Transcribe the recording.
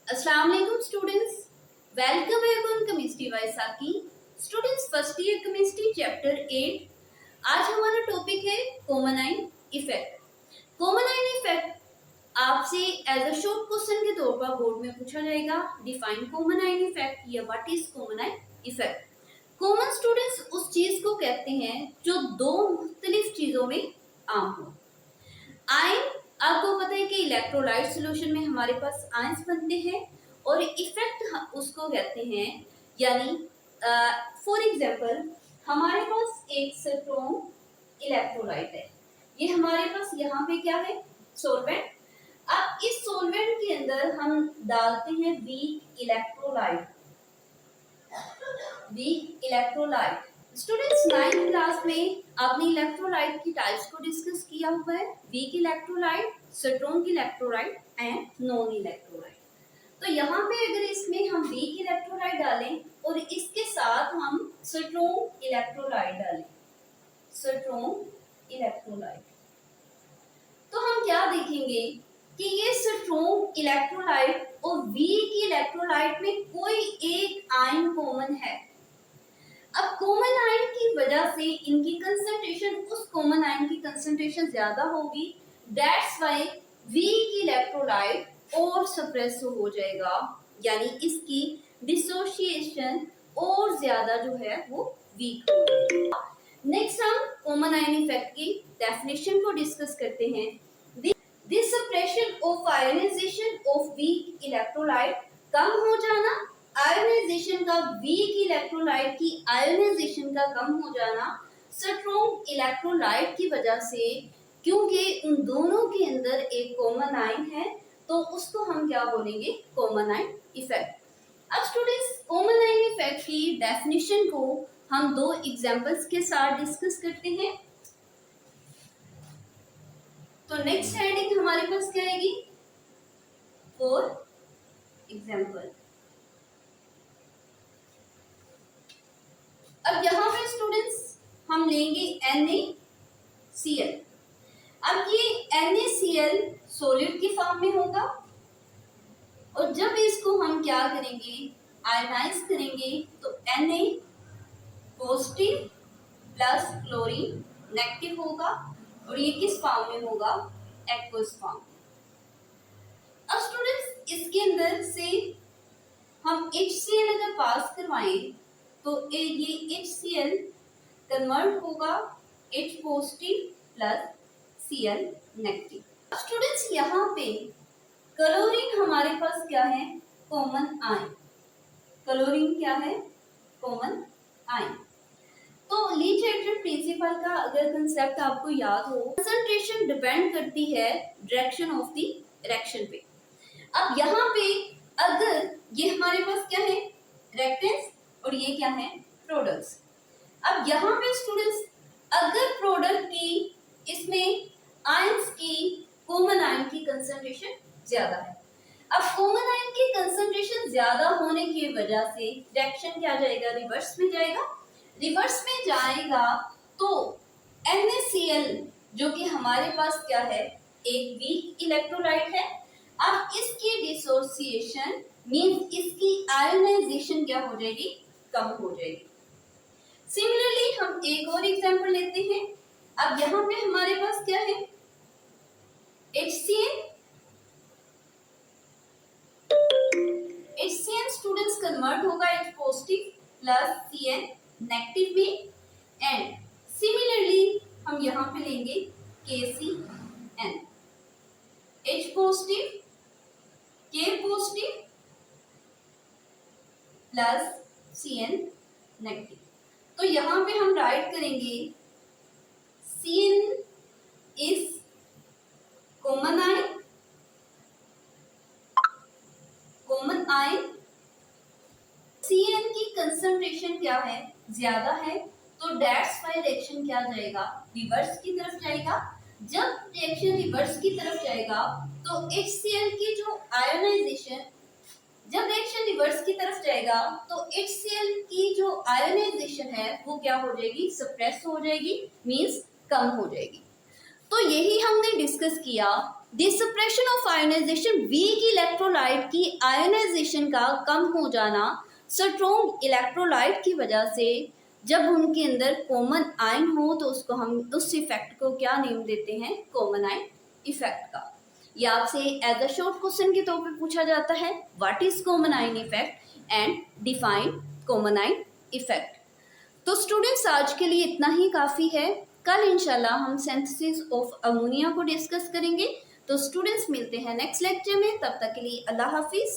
अस्सलाम वालेकुम students, welcome back on chemistry by Saqi. Students, first year chemistry chapter 8। आज हमारा टॉपिक है common ion effect. Common ion effect आपसे एज अ शॉर्ट क्वेश्चन के तौर पर बोर्ड में पूछा जाएगा। डिफाइन कॉमन आयन इफेक्ट या what is common ion effect. Common students उस चीज को कहते हैं जो दो मुख्तलिफ चीजों में आम हो। आयन, आपको पता है कि इलेक्ट्रोलाइट सॉल्यूशन में हमारे पास आयंस बनते हैं और इफेक्ट उसको कहते हैं, यानी फॉर एग्जांपल हमारे पास एक स्ट्रॉन्ग इलेक्ट्रोलाइट है। ये हमारे पास यहाँ पे क्या है? सॉल्वेंट। अब इस सॉल्वेंट के अंदर हम डालते हैं weak electrolyte. Students, 9th class में आपने इलेक्ट्रोलाइट की टाइप्स को डिस्कस किया हुआ है, weak electrolyte, strong electrolyte and non electrolyte. तो यहाँ पे अगर इसमें हम वीक इलेक्ट्रोलाइट डालें और इसके साथ हम स्ट्रॉन्ग इलेक्ट्रोलाइट डालें, तो हम क्या देखेंगे कि ये स्ट्रॉन्ग इलेक्ट्रोलाइट और वीक इलेक्ट्रोलाइट में कोई एक आयन कॉमन है। अब कॉमन आयन की वजह से इनकी कंसंट्रेशन, उस कॉमन आयन की कंसंट्रेशन ज्यादा होगी। दैट्स व्हाई वीक इलेक्ट्रोलाइट और सप्रेस हो जाएगा, यानी इसकी डिसोसिएशन और ज्यादा जो है वो वीक हो जाएगा। नेक्स्ट हम कॉमन आयन इफेक्ट की डेफिनेशन को डिस्कस करते हैं। This suppression of ionization of weak electrolyte, कम हो जाना आयोनाइजेशन का, वीक इलेक्ट्रोलाइट की आयोनाइजेशन का कम हो जाना स्ट्रॉन्ग इलेक्ट्रोलाइट की वजह से, क्योंकि उन दोनों के अंदर एक कॉमन आयन है, तो उसको हम क्या बोलेंगे? Common ion effect. अब स्टूडेंट्स, कॉमन आयन इफेक्ट की डेफिनेशन को हम दो एग्जांपल्स के साथ डिस्कस करते हैं। तो नेक्स्ट हेडिंग हमारे पास क्या आएगी? For example. अब यहाँ पे स्टूडेंट्स हम लेंगे NaCl। अब ये NaCl सॉलिड की फॉर्म में होगा और जब इसको हम क्या करेंगे? आयनाइज करेंगे, तो Na positive plus chlorine negative होगा और ये किस फॉर्म में होगा? Aqueous form. अब स्टूडेंट्स, इसके अंदर से हम HCl अगर पास करवाएं तो ये HCl कन्वर्ट होगा H positive plus Cl negative. Students, यहाँ पे क्लोरीन हमारे पास क्या है? Common ion. क्लोरीन क्या है? Common ion. तो ली चार्टर प्रिंसिपल का अगर कंसेप्ट आपको याद हो, कंसंट्रेशन डिपेंड करती है डायरेक्शन ऑफ द रिएक्शन पे। अब यहाँ पे अगर ये हमारे पास क्या है? रिएक्टेंट्स और ये क्या है? प्रोडक्ट्स। अब यहाँ पे स्टूडेंट्स, अगर प्रोडक्ट की, इसमें आयंस की, कॉमन आयन की कंसंट्रेशन ज्यादा है। अब कॉमन आयन की कंसंट्रेशन ज्यादा होने की वजह से रिएक्शन क्या जाएगा? रिवर्स में जाएगा। रिवर्स में जाएगा तो NaCl जो कि हमारे पास क्या है? एक वीक इलेक्ट्रोलाइट है। अब इसकी डिसोसिएशन मींस इसकी आयोनाइजेशन क्या हो जाएगी? कम हो जाएगी। सिमिलरली हम एक और एग्जांपल लेते हैं। अब यहाँ पे हमारे पास क्या है? HCl स्टूडेंट्स कन्वर्ट होगा H positive plus Cl negative में, एंड सिमिलरली हम यहाँ पे लेंगे KCN, H positive K positive plus Cn negative. तो यहाँ पे हम राइट करेंगे Cn is common ion, Cn की कंसंट्रेशन क्या है? ज्यादा है, तो दैट्स व्हाई रिएक्शन क्या जाएगा? रिवर्स की तरफ जाएगा। जब रिएक्शन रिवर्स की तरफ जाएगा तो HCl की जो आयोनाइजेशन, जब रिएक्शन रिवर्स की तरफ जाएगा तो HCl की जो आयोनाइजेशन है वो क्या हो जाएगी? सप्रेस हो जाएगी, मींस कम हो जाएगी। तो यही हमने डिस्कस किया डिसप्रेशन ऑफ आयोनाइजेशन, वीक इलेक्ट्रोलाइट की आयोनाइजेशन का कम हो जाना स्ट्रॉन्ग इलेक्ट्रोलाइट की वजह से। जब उनके अंदर कॉमन आयन हो तो उसको हम उस इफेक्ट को क्या नेम देते हैं, कॉमन आयन इफेक्ट का। या आपसे एज अ शॉर्ट क्वेश्चन के तौर पे पूछा जाता है, what is common ion effect and define common ion effect. तो स्टूडेंट्स आज के लिए इतना ही काफ़ी है। कल इंशाल्लाह हम सिंथेसिस ऑफ अमोनिया को डिस्कस करेंगे। तो स्टूडेंट्स मिलते हैं नेक्स्ट लेक्चर में, तब तक के लिए अल्लाह हाफिज़।